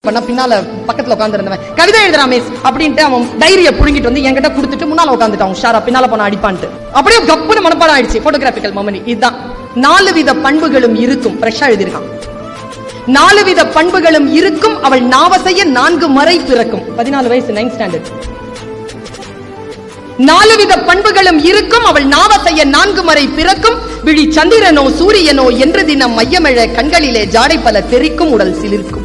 பின்னால பக்கத்துல உட்காந்துருந்தவன் கவிதை எழுதுறான் மிஸ் அப்படின்ட்டு அவன் டைரியை புடுங்கிட்டு வந்து என்கிட்ட கொடுத்துட்டு முன்னால உட்காந்துட்டான் உஷாரா பின்னால போன அடிப்பான்ட்டு அப்படியே கப்புன்னு மனப்பாடம் ஆயிடுச்சு. போட்டோகிராபிக்கல் மெமரி இதுதான். 4 வித பண்புகளும் இருக்கும். ஃப்ரெஷ்ஷா எழுதிருக்கான். 4 வித பண்புகளும் இருக்கும். அவள் நாவசைய 4 முறை பிறக்கும். 14 வயசு 9th ஸ்டாண்டர்ட். 4 வித பண்புகளும் இருக்கும். அவள் நாவசைய 4 முறை பிறக்கும். விழி சந்திரனோ சூரியனோ என்று தினம் மையமெழ கண்களிலே ஜாடை பல தெரிக்கும் உடல் சிலிர்க்கும்.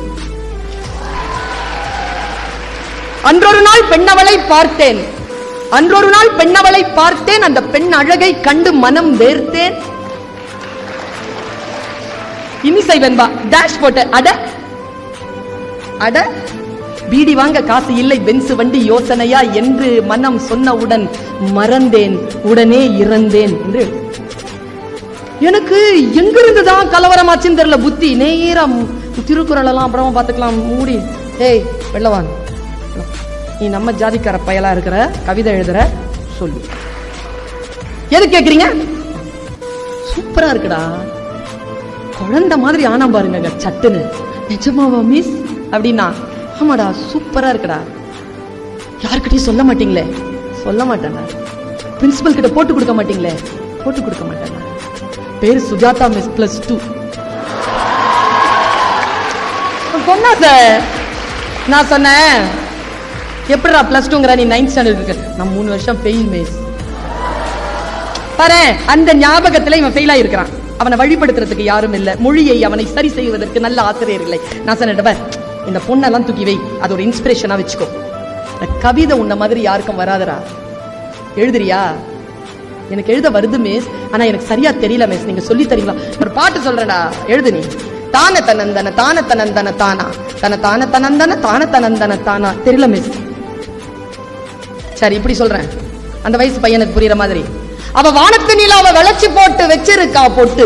அன்றொரு நாள் பெண்ணவளை பார்த்தேன். அன்றொரு நாள் பெண்ணவளை பார்த்தேன். அந்த பெண் அழகை கண்டு மனம் வேர்த்தேன். இனிசை வெண்பா டேஷ் போட்ட அட அட பீடி வாங்க காசு இல்லை பென்ஸ் வண்டி யோசனையா என்று மனம் சொன்னவுடன் மறந்தேன் உடனே இறந்தேன் என்று. எனக்கு எங்கிருந்துதான் கலவரமாச்சுன்னு தெரியல. புத்தி நேரம் திருக்குறள் எல்லாம் அப்புறமா பாத்துக்கலாம் மூடி. ஏய் வெள்ளவான், நீ நம்ம ஜாதிக்கார பயலா இருக்கிற, கவிதை எழுதுற, சொல்லு. எது கேக்குறீங்க? சூப்பரா இருக்குடா, குழந்தை மாதிரி ஆனா பாருங்க சட்டுன்னு. நிஜமாவா மிஸ் அப்படின்னா? ஆமாடா சூப்பரா இருக்குடா. யாருக்கிட்டையும் சொல்ல மாட்டீங்களே? சொல்ல மாட்டேன். பிரின்சிபல் கிட்ட போட்டு கொடுக்க மாட்டீங்களே? போட்டு கொடுக்க மாட்டேன். பேரு சுஜாதா மிஸ் +2. சொன்னா சார், நான் சொன்னேன் எப்படிடா +2ங்கிற, நீ 9th ஸ்டாண்டர்ட் இருக்கு. நான் 3 வருஷம் ஃபெயில் மிஸ். பாரு, அந்த ஞாபகத்துல இவன் ஃபெயிலா இருக்கிறான். அவனை வழிபடுத்துறதுக்கு யாரும் இல்ல. மொழியை அவனை சரி செய்வதற்கு நல்ல ஆசிரியர் இல்லை. நான் சொன்னேன் இந்த பொண்ணெல்லாம் தூக்கி வை, அது ஒரு இன்ஸ்பிரேஷனா வச்சுக்கோ. கவிதை உன்ன மாதிரி யாருக்கும் வராதரா. எழுதுறியா? எனக்கு எழுத வருது மிஸ், ஆனா எனக்கு சரியா தெரியல மிஸ், நீங்க சொல்லி தரீங்களா? ஒரு பாட்டு சொல்றேன்டா, எழுது நீ. தான தனந்தன தான தனந்தன தானா தன தான தனந்தன தான தனந்தன தானா. தெரியல மிஸ். சரி இப்படி சொல்றேன், அந்த வயசு பையனுக்கு புரியுற மாதிரி. அவ வானத்து நிலாவை வளைச்சு போட்டு வச்சிருக்கா பொட்டு.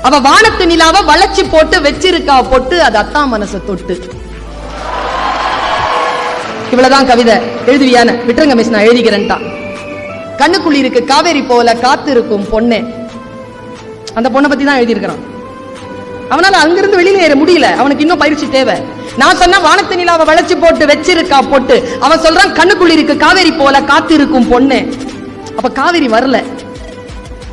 அவ வானத்து நிலாவை வளைச்சு போட்டு வச்சிருக்கா பொட்டு. அது அத்தா மனச தொட்டு. இவ்வளவுதான் கவிதை. எழுதுவியான? விட்டுருங்க மிஸ், நான் எழுதிக்கிறேன்டா. கண்ணுக்குள்ளி இருக்கு காவேரி போல காத்து இருக்கும் பொண்ணே. அந்த பொண்ணை பத்தி தான் எழுதியிருக்கிறான். அவனால அங்கிருந்து வெளியில ஏற முடியல, அவனுக்கு இன்னும் பயிற்சி தேவை. நான் சொன்ன வானத்து நிலாவை வளைச்சு போட்டு வச்சிருக்கா பொட்டு. அவன் சொல்றான் கண்ணுக்குள்ளி இருக்கு காவேரி போல காத்து இருக்கும் பொண்ணு. அப்ப காவேரி வரல,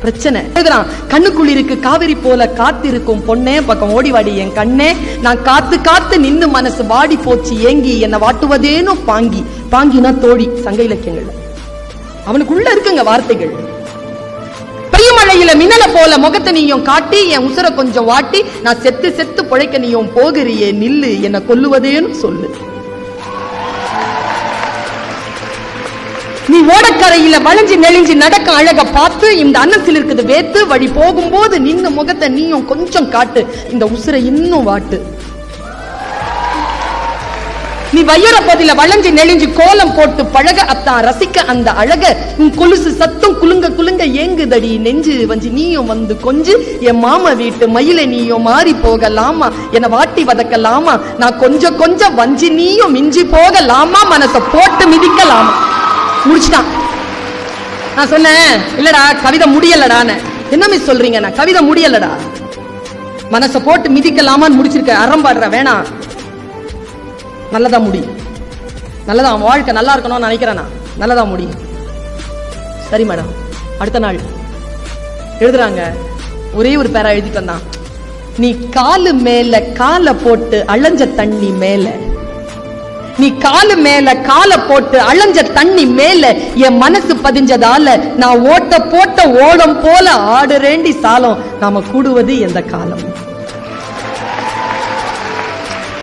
பிரச்சனை. எழுதுறான் கண்ணுக்குள்ளி இருக்கு காவேரி போல காத்து இருக்கும் பொண்ணே, பக்கம் ஓடி வாடி என் கண்ணே. நான் காத்து காத்து நின்னு மனசு வாடி போச்சு ஏங்கி, என்ன வாட்டுவதேனோ பாங்கி. பாங்கினா தோழி, சங்க இலக்கியங்கள்ல அவனுக்குள்ள இருக்குங்க வார்த்தைகள். பெய்யுமழையில மின்னல போல முகத்தை நீயும் காட்டி, என் உசுர கொஞ்சம் வாட்டி, நான் செத்து செத்து பொழைக்க நீயும் போகிறியே நில்லு, என்ன கொல்லுவதேன்னு சொல்லு. நீ ஓடக்கரையில வளைஞ்சு நெளிஞ்சு நடக்க அழக பார்த்து, இந்த அன்னத்தில் இருக்குது வேத்து, வழி போகும்போது நின்னு முகத்தை நீயும் கொஞ்சம் காட்டு, இந்த உசுரை இன்னும் வாட்டு. நீ வையற பதில வளைஞ்சு நெளிஞ்சு கோலம் போட்டு பழக, அத்தான் ரசிக்க அந்த அழக. உன் கொலுசு சத்தம் குலுங்க குலுங்க ஏங்குதடி நெஞ்சு வஞ்சி, நீயும் வந்து கொஞ்சு என் மாமா வீட்டு மயில நீயும் மாறி போகலாமா, என்னை வாட்டி வதக்கலாமா, நான் கொஞ்சம் கொஞ்சம் வஞ்சி நீயும் மிஞ்சி போகலாமா, மனசை போட்டு மிதிக்கலாமா. முடிச்சுட்டான். நான் சொன்னேன் இல்லடா கவிதை முடியலடான்னு. என்ன மிஸ் சொல்றீங்க? நான் கவிதை முடியலடா, மனசை போட்டு மிதிக்கலாமான்னு முடிச்சிருக்க. அறம்பாடுற வேணாம், நல்லதா முடியும். நல்லதா அவன் வாழ்க்கை நல்லா இருக்கணும்னு நினைக்கிறேன். நல்லதா முடியும். சரி மேடம். அடுத்த நாள் எழுதுறாங்க, ஒரே ஒரு பேரா எழுதிட்டு வந்தான். நீ காலு மேல காலை போட்டு அலைஞ்ச தண்ணி மேல, நீ காலு மேல காலை போட்டு அலைஞ்ச தண்ணி மேல என் மனசு பதிஞ்சதால, நான் ஓட்ட போட்ட ஓடம் போல ஆடுறேண்டி சாலம், நாம கூடுவது எந்த காலம்.